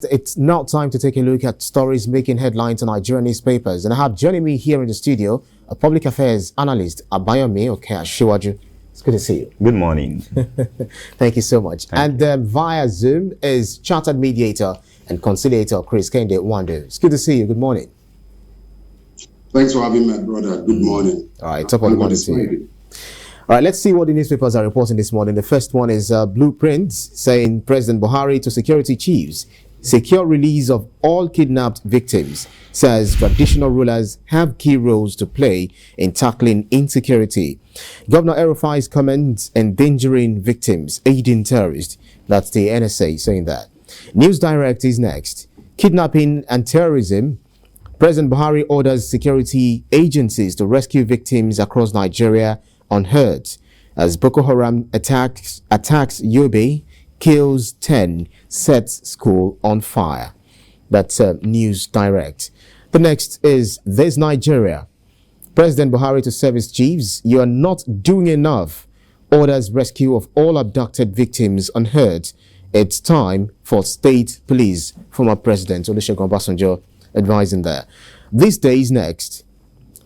It's now time to take a look at stories making headlines in Nigerian newspapers. And I have joining me here in the studio a public affairs analyst, Abayomi Okeashiwaju. It's good to see you. Good morning. Thank you so much. Via Zoom is chartered mediator and conciliator Chris Kende Wando. It's good to see you. Good morning. Thanks for having me, my brother. Good morning. All right, top of the morning to you. All right, let's see what the newspapers are reporting this morning. The first one is Blueprints saying President Buhari to security chiefs. Secure release of all kidnapped victims, says traditional rulers have key roles to play in tackling insecurity. Governor El-Rufai's comments endangering victims, aiding terrorists. That's the NSA saying that. News Direct is next. Kidnapping and terrorism. President Buhari orders security agencies to rescue victims across Nigeria unhurt as Boko Haram attacks Yobe, kills 10, sets school on fire. That's News Direct. The next is This Nigeria. President Buhari to service chiefs, you are not doing enough. Orders rescue of all abducted victims unhurt. It's time for state police. Former President Olusegun Obasanjo advising there. This day is next.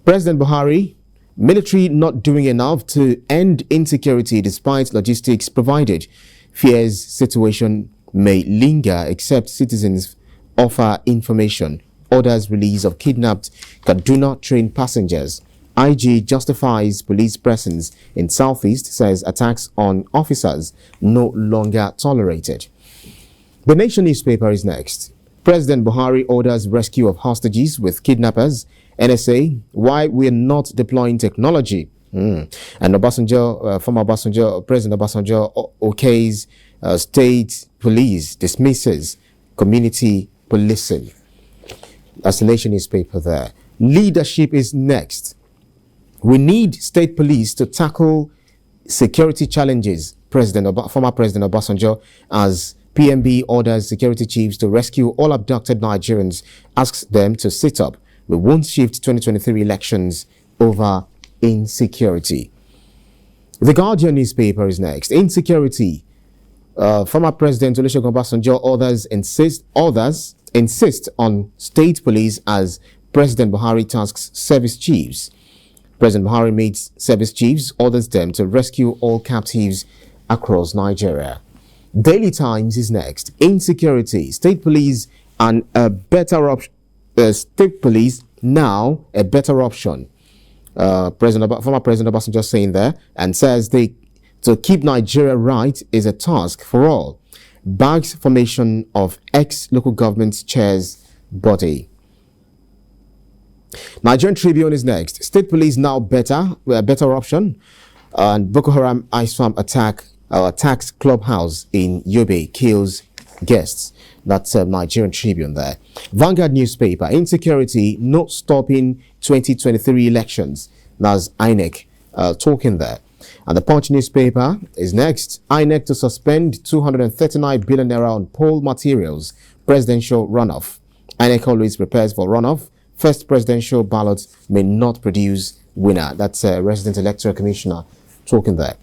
President Buhari, military not doing enough to end insecurity despite logistics provided. Fears situation may linger except citizens offer information. Orders release of kidnapped Kaduna train passengers. IG justifies police presence in Southeast, says attacks on officers no longer tolerated. The Nation newspaper is next. President Buhari orders rescue of hostages with kidnappers. NSA, why we're not deploying technology. And Obasanjo, former Obasanjo, President Obasanjo okays state police, dismisses community policing. That's the Nation newspaper there. Leadership is next. We need state police to tackle security challenges. Former President Obasanjo, as PMB orders security chiefs to rescue all abducted Nigerians, asks them to sit up. We won't shift 2023 elections over insecurity. The Guardian newspaper is next. Insecurity. Former President Olusegun Obasanjo others insist on state police as President Buhari tasks service chiefs. President Buhari meets service chiefs, orders them to rescue all captives across Nigeria. Daily Times is next. Insecurity. State police and a better option. State police now a better option. Former President Obasanjo saying there, and says to keep Nigeria right is a task for all. Bags formation of ex-local government chairs body. Nigerian Tribune is next. State police now a better option. And Boko Haram ISWAM attacks clubhouse in Yobe, kills guests. That's Nigerian Tribune there. Vanguard newspaper, insecurity not stopping 2023 elections. That's INEC talking there. And the Punch newspaper is next. INEC to suspend 239 billion naira on poll materials. Presidential runoff. INEC always prepares for runoff. First presidential ballot may not produce winner. That's Resident Electoral Commissioner talking there.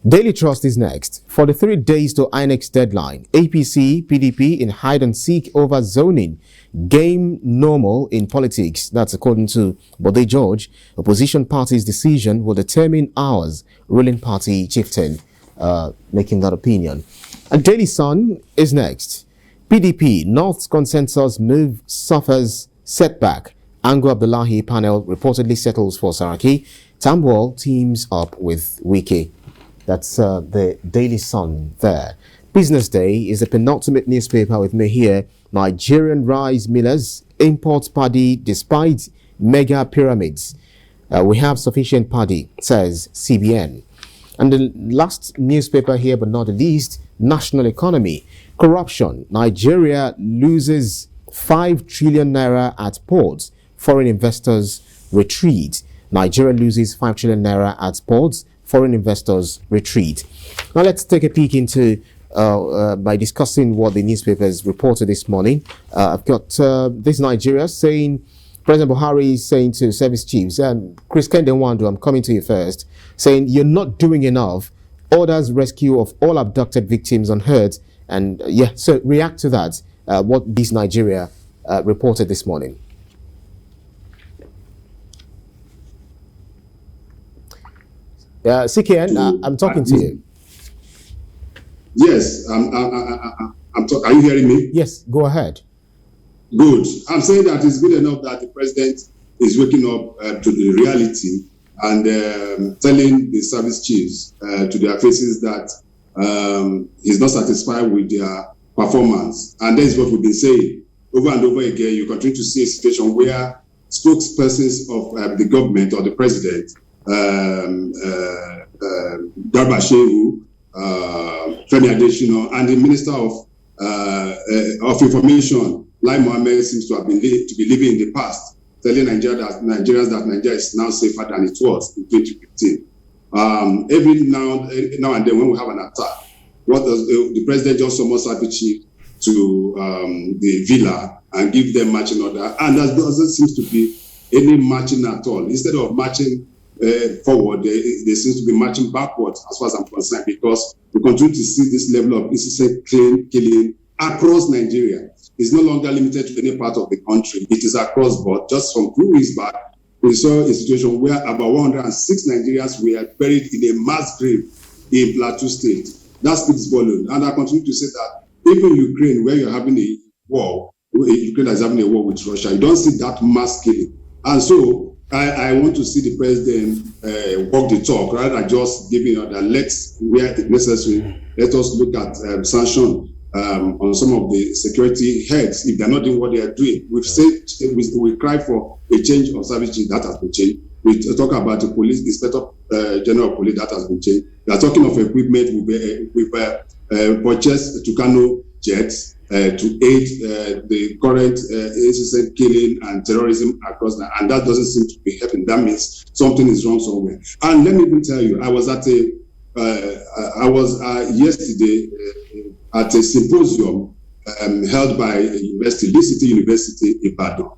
Daily Trust is next. 43 days to INEC's deadline. APC, PDP in hide and seek over zoning. Game normal in politics. That's according to Bode George. Opposition party's decision will determine ours. Ruling party chieftain making that opinion. And Daily Sun is next. PDP, North's consensus move suffers setback. Ango Abdullahi panel reportedly settles for Saraki. Tambuwal teams up with Wike. That's the Daily Sun there. Business Day is the penultimate newspaper with me here. Nigerian rice millers import paddy despite mega pyramids. We have sufficient paddy, says CBN. And the last newspaper here, but not the least, National Economy. Corruption. Nigeria loses 5 trillion naira at ports. Foreign investors retreat. Nigeria loses 5 trillion naira at ports. Foreign investors retreat. Now let's take a peek into by discussing what the newspapers reported this morning. I've got This Nigeria saying President Buhari is saying to service chiefs, Chris Kende Wando, I'm coming to you first, saying you're not doing enough. Orders rescue of all abducted victims unhurt. And so react to that. what this Nigeria reported this morning. CKN, I'm talking to you. Yes, are you hearing me? Yes, go ahead. Good. I'm saying that it's good enough that the president is waking up to the reality and telling the service chiefs to their faces that he's not satisfied with their performance. And that is what we've been saying over and over again. You continue to see a situation where spokespersons of the government or the president, Garba Shehu, Femi Adesina, and the Minister of Information, Lai Mohammed, seems to be living in the past, telling Nigerians that Nigeria is now safer than it was in 2015. Every now and then, when we have an attack, what does the president just summon service chief to the villa and give them marching order? And there doesn't seem to be any marching at all. Instead of marching forward, they seem to be marching backwards, as far as I'm concerned, because we continue to see this level of incessant killing across Nigeria. It's no longer limited to any part of the country. It is across board. Just from 2 weeks back, we saw a situation where about 106 Nigerians were buried in a mass grave in Plateau State. That speaks volume. And I continue to say that even Ukraine, where you're having a war, Ukraine is having a war with Russia, you don't see that mass killing. And so I want to see the president walk the talk rather than just giving out that let's, where it's necessary, let us look at sanction on some of the security heads if they're not doing what they are doing. We've said we cry for a change of service chief, that has been changed. We talk about the police inspector general of police, that has been changed. We are talking of equipment. We've purchased Tucano jets to aid the current incessant killing and terrorism across, and that doesn't seem to be helping. That means something is wrong somewhere. And let me even tell you, I was yesterday at a symposium held by Lee City University in Ibadan,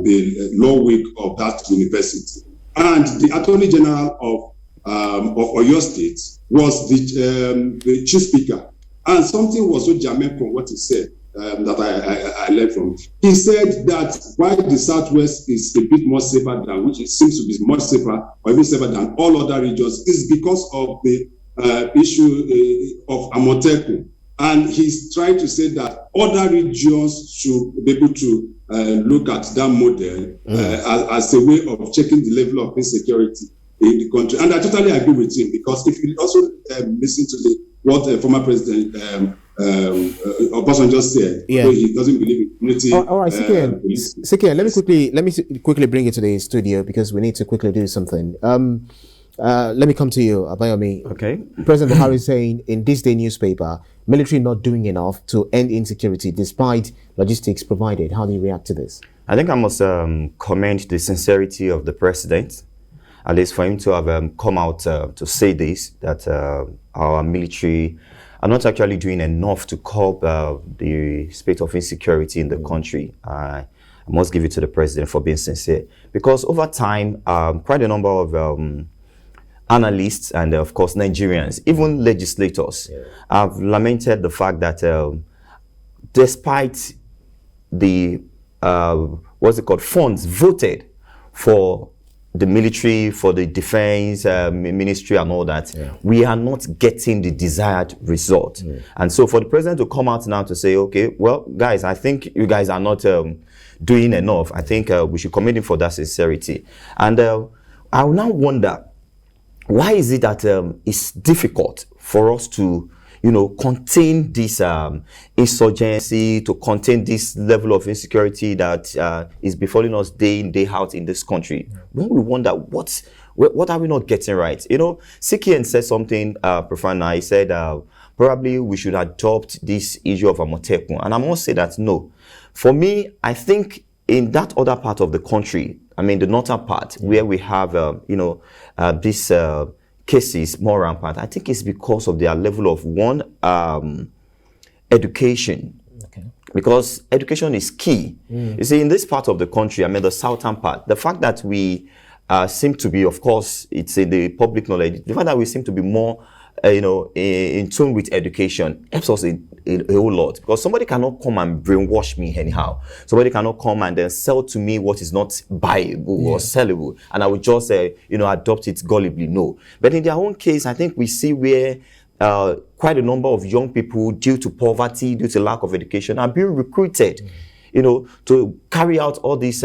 the law week of that university. And the Attorney General of Oyo State was the chief speaker. And something was so germane from what he said that I learned from. He said that why the Southwest is a bit more safer than, which it seems to be much safer or even safer than all other regions, is because of the issue of Amotekun. And he's trying to say that other regions should be able to look at that model as a way of checking the level of insecurity in the country. And I totally agree with him, because if you also listen to what former President Obasanjo said, he doesn't believe in community. All right, Sikian, let me quickly bring you to the studio because we need to quickly do something. Let me come to you, Abayomi. Okay. President Buhari saying in this day newspaper, military not doing enough to end insecurity despite logistics provided. How do you react to this? I think I must commend the sincerity of the president, at least for him to have come out to say this, that our military are not actually doing enough to curb the state of insecurity in the country. I must give it to the president for being sincere, because over time, quite a number of analysts and of course Nigerians, even legislators, have lamented the fact that despite the funds voted for the military, for the defense ministry and all that, we are not getting the desired result. And so for the president to come out now to say, okay, well, guys, I think you guys are not doing enough, I think we should commend him for that sincerity. And I will now wonder, why is it that it's difficult for us to, contain this insurgency, to contain this level of insecurity that is befalling us day in, day out in this country? When we wonder, what are we not getting right? Sikian said something profound. He said probably we should adopt this issue of Amotekun. And I must say that no. For me, I think in that other part of the country, I mean the northern part, where we have these cases more rampant, I think it's because of their level of education. Because education is key. You see, in this part of the country, I mean the southern part, the fact that we seem to be, of course, it's in the public knowledge, the fact that we seem to be more in tune with education helps us a whole lot, because somebody cannot come and brainwash me anyhow. Somebody cannot come and then sell to me what is not buyable or sellable, and I would just adopt it gullibly. No. But in their own case, I think we see where quite a number of young people, due to poverty, due to lack of education, are being recruited to carry out all these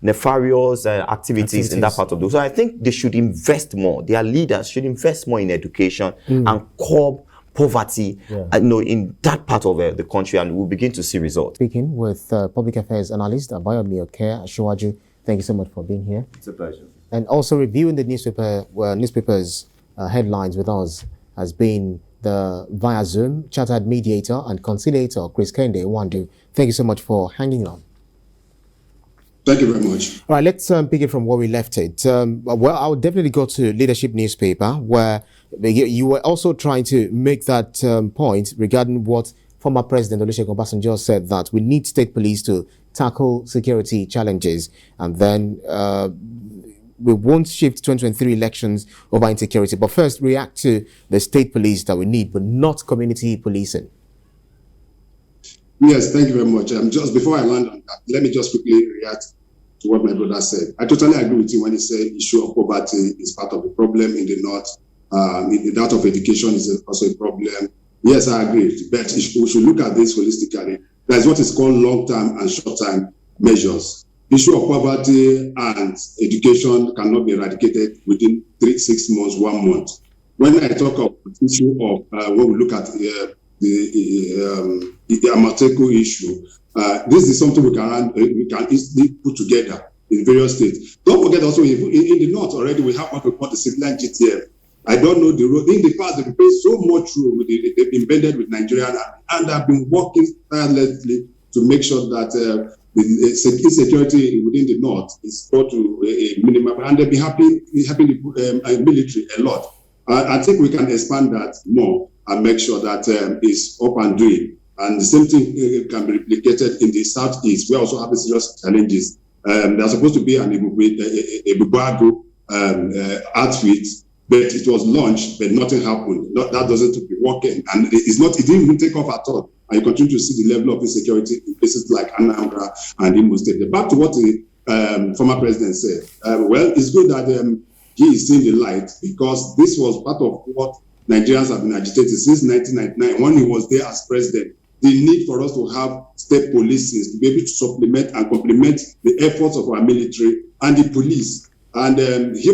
nefarious activities in that part of the world. So I think they should invest more. Their leaders should invest more in education and curb poverty in that part of the country, and we'll begin to see results. Speaking with public affairs analyst Abayomi Ashwaju, thank you so much for being here. It's a pleasure. And also reviewing the newspapers headlines with us has been the via Zoom chartered mediator and conciliator Chris Kende Wandu. Thank you so much for hanging on. Thank you very much. All right, let's pick it from where we left it. Well, I would definitely go to Leadership newspaper, where you were also trying to make that point regarding what former President Olusegun Obasanjo said, that we need state police to tackle security challenges, and then we won't shift 2023 elections over insecurity. But first, react to the state police that we need, but not community policing. Yes, thank you very much. Just before I land on that, let me just quickly react to what my brother said. I totally agree with him when he said issue of poverty is part of the problem in the north. That of education is also a problem. Yes, I agree. But we should look at this holistically. That's what is called long-term and short-term measures. Issue of poverty and education cannot be eradicated within 6 months, 1 month. When I talk of the issue of when we look at the Amateco issue, this is something we can easily put together in various states. Don't forget also in the north already we have what we call the civilian GTF. I don't know the road. In the past, they've paid so much road they've embedded with Nigerian and have been working tirelessly to make sure that the insecurity within the north is brought to a minimum, and they'll be helping the military a lot. I think we can expand that more and make sure that it's up and doing. And the same thing can be replicated in the southeast. We also have serious challenges. There's supposed to be an Ebubago outfit, but it was launched, but nothing happened. That doesn't be working, and it didn't even take off at all. And you continue to see the level of insecurity in places like Anambra and Imo State. Back to what the former president said. Well, it's good that he is seeing the light, because this was part of what Nigerians have been agitated since 1999 when he was there as president. The need for us to have state policies to be able to supplement and complement the efforts of our military and the police. And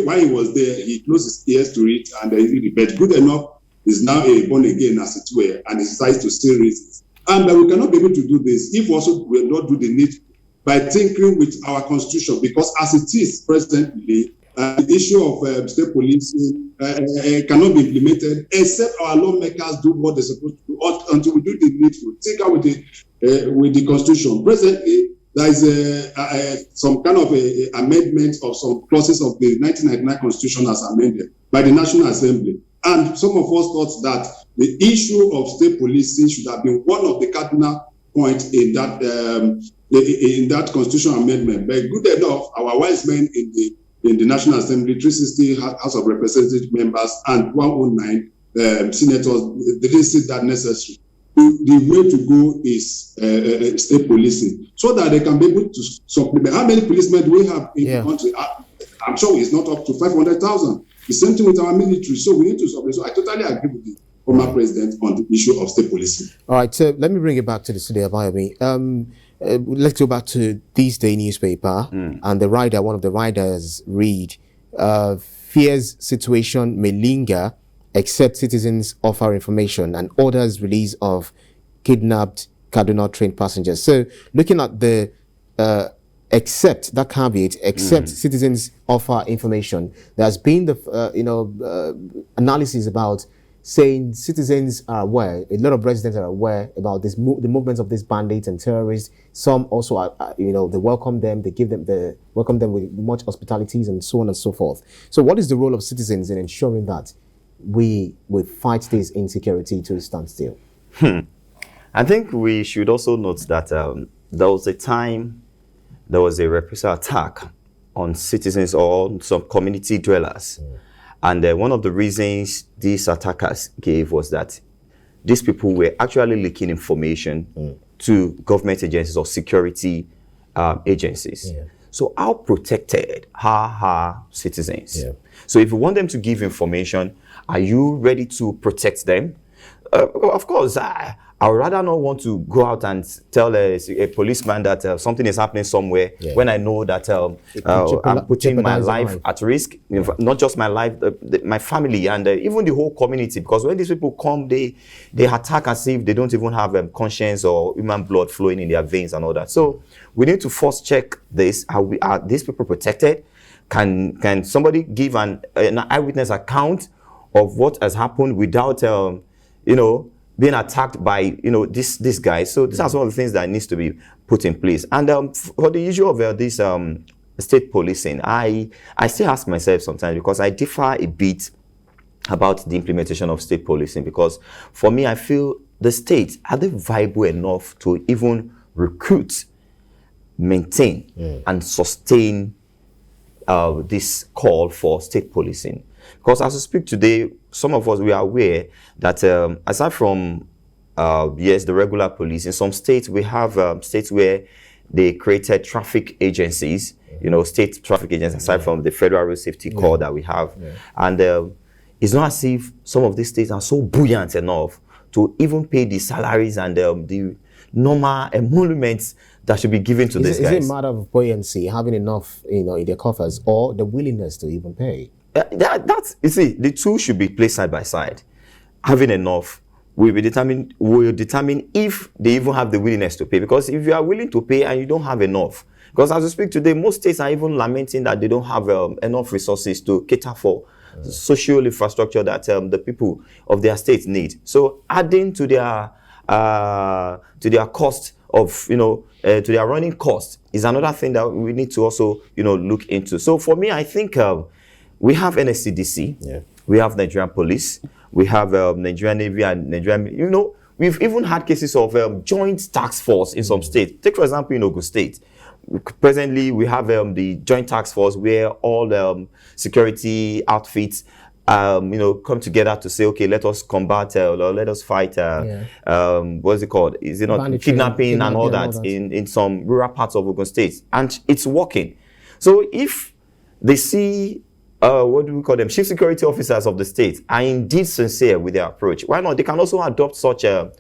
while he was there, he closed his ears to it, and but good enough is now a born again, as it were, and he decides to still raise it. And we cannot be able to do this if also we will not do the need by thinking with our constitution, because as it is presently, the issue of state policing cannot be implemented except our lawmakers do what they're supposed to do until we do the needful. Take out with the constitution. Presently, there is some kind of a amendment of some clauses of the 1999 constitution as amended by the National Assembly. And some of us thought that the issue of state policing should have been one of the cardinal points in that constitutional amendment. But good enough, our wise men in the National Assembly, 360 House of Representative members and 109 senators, they didn't see that necessary. The way to go is state policing, so that they can be able to supplement. How many policemen do we have in the country? I'm sure it's not up to 500,000. The same thing with our military. So we need to supplement. So I totally agree with the former president on the issue of state policing. All right, so let me bring it back to the studio, Abayomi. Let's go back to This Day newspaper, and one of the writers read, fears situation may linger except citizens offer information, and orders release of kidnapped Kaduna train passengers. So looking at the except, that caveat, except citizens offer information, there's been the analysis about saying citizens are aware, a lot of residents are aware about this the movements of these bandits and terrorists. Some also are, they welcome them, they welcome them with much hospitalities and so on and so forth. So what is the role of citizens in ensuring that we fight this insecurity to a standstill? I think we should also note that there was a time there was a reprisal attack on citizens or on some community dwellers. And one of the reasons these attackers gave was that these people were actually leaking information to government agencies or security agencies. Yeah. So how protected are citizens? Yeah. So if you want them to give information, are you ready to protect them? Of course, I would rather not want to go out and tell a policeman that something is happening somewhere when I know that I'm putting my life at risk. Not just my life, my family, and even the whole community. Because when these people come, they attack as if they don't even have conscience or human blood flowing in their veins and all that. So we need to first check this. Are these people protected? Can somebody give an eyewitness account of what has happened without being attacked by this guy? So these are some of the things that needs to be put in place. And for the issue of this state policing, I still ask myself sometimes, because I differ a bit about the implementation of state policing, because for me, I feel the states, are they viable enough to even recruit, maintain and sustain this call for state policing? Because as we speak today, some of us, we are aware that aside from, the regular police, in some states, we have states where they created traffic agencies, state traffic agencies, aside from the Federal Road Safety Corps that we have. And it's not as if some of these states are so buoyant enough to even pay the salaries and the normal emoluments that should be given to these guys. Is it a matter of buoyancy, having enough in their coffers, or the willingness to even pay? That's, you see, the two should be placed side by side. Having enough will determine if they even have the willingness to pay. Because if you are willing to pay and you don't have enough, because as we speak today, most states are even lamenting that they don't have enough resources to cater for social infrastructure that the people of their states need. So adding to their cost of, to their running cost is another thing that we need to also, look into. So for me, I think we have NSCDC, we have Nigerian Police, we have Nigerian Navy and Nigerian, we've even had cases of joint task force in some states. Take, for example, in Ogun State. Presently, we have the joint task force where all security outfits, come together to say, okay, let us combat or let us fight, what's it called? Is it not kidnapping and all that in some rural parts of Ogun State? And it's working. So if they see, what do we call them? Chief security officers of the state are indeed sincere with their approach, why not? They can also adopt such a,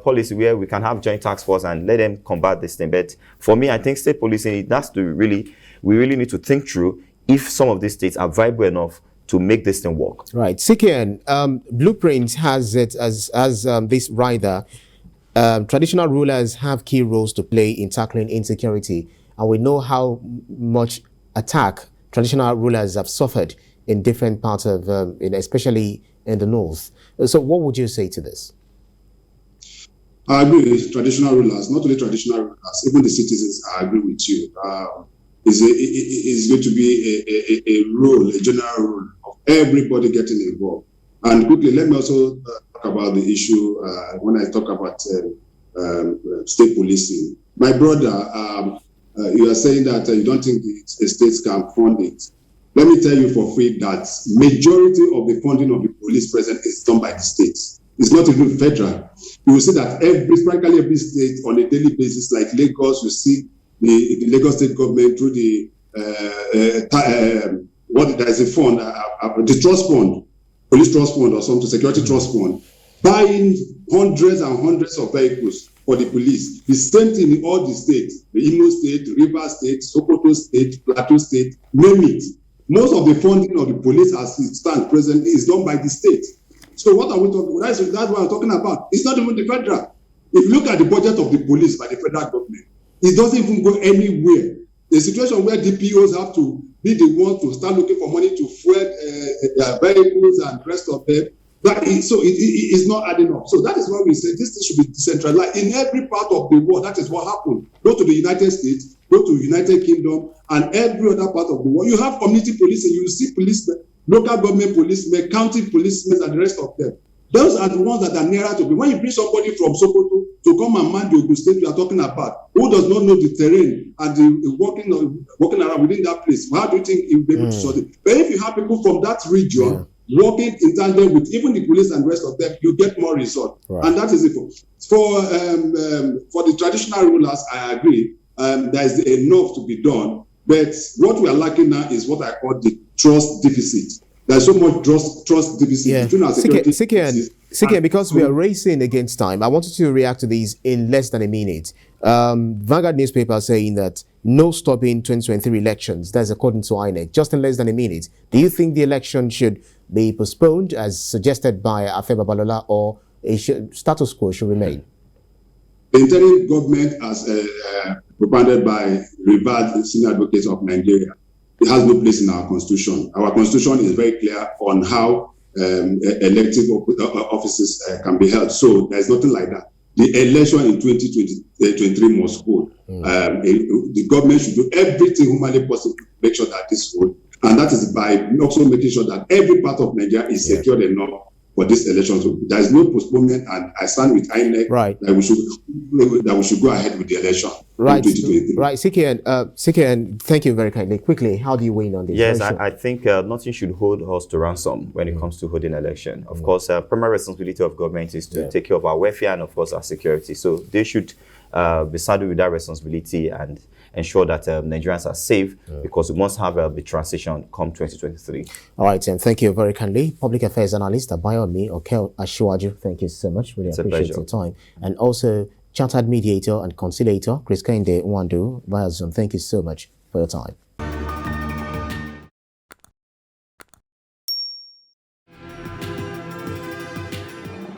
policy where we can have joint task force and let them combat this thing. But for me, I think state policing, we really need to think through if some of these states are viable enough to make this thing work. Right. Sikian, Blueprint has it as this rider. Traditional rulers have key roles to play in tackling insecurity, and we know how much attack traditional rulers have suffered in different parts of, especially in the north. So what would you say to this? I agree with traditional rulers, not only traditional rulers, even the citizens, I agree with you. It's going to be a role, a general rule of everybody getting involved. And quickly, let me also talk about the issue when I talk about state policing. My brother, you are saying that you don't think the states can fund it. Let me tell you for free that majority of the funding of the police present is done by the states. It's not even federal. You will see that practically every state on a daily basis, like Lagos, you see the Lagos state government through there's a fund, the trust fund, police trust fund or something, security trust fund, buying hundreds and hundreds of vehicles for the police. The same thing in all the states, the Imo State, Rivers State, Sokoto State, Plateau State, name it. Most of the funding of the police as it stands presently is done by the state. So what are we talking about? That's what I'm talking about. It's not even the federal. If you look at the budget of the police by the federal government, it doesn't even go anywhere. The situation where DPOs have to be the ones to start looking for money to fuel their vehicles and the rest of them, so it is not adding up. So that is why we say this thing should be decentralized in every part of the world. That is what happened. Go to the United States, go to the United Kingdom, and every other part of the world. You have community policing. You see policemen, local government policemen, county policemen, and the rest of them. Those are the ones that are nearer to me. When you bring somebody from Sokoto to come and man the Ogun State you are talking about, who does not know the terrain and the walking around within that place, how do you think he will be able to sort it? But if you have people from that region working in tandem with even the police and the rest of them, you get more results. Right. And that is it. For the traditional rulers, I agree, there is enough to be done. But what we are lacking now is what I call the trust deficit. There's so much trust deficit between our security forces. Sikian, because we are racing against time, I wanted to react to these in less than a minute. Vanguard newspaper saying that no stopping 2023 elections. That's according to INEC. Just in less than a minute. Do you think the election should be postponed as suggested by Afe Babalola, or a status quo should remain? The interim government, as propounded by revered senior advocates of Nigeria, it has no place in our constitution. Our constitution is very clear on how elective offices can be held. So there's nothing like that. The election in 2023 must hold. The government should do everything humanly possible to make sure that this holds. And that is by also making sure that every part of Nigeria is secured enough for this election. So there is no postponement, and I stand with INEC that we should go ahead with the election. Right, right. Sikian, thank you very kindly. Quickly, how do you weigh in on this? Yes, I think nothing should hold us to ransom when it comes to holding election. Of course, primary responsibility of government is to take care of our welfare and, of course, our security. So they should be saddled with that responsibility and ensure that Nigerians are safe, because we must have the transition come 2023. All right, and thank you very kindly. Public Affairs Analyst Abayomi Okel Ashwaju, thank you so much. Really appreciate your time. And also, Chartered Mediator and Conciliator Chris Kende Nwandu via Zoom, thank you so much for your time.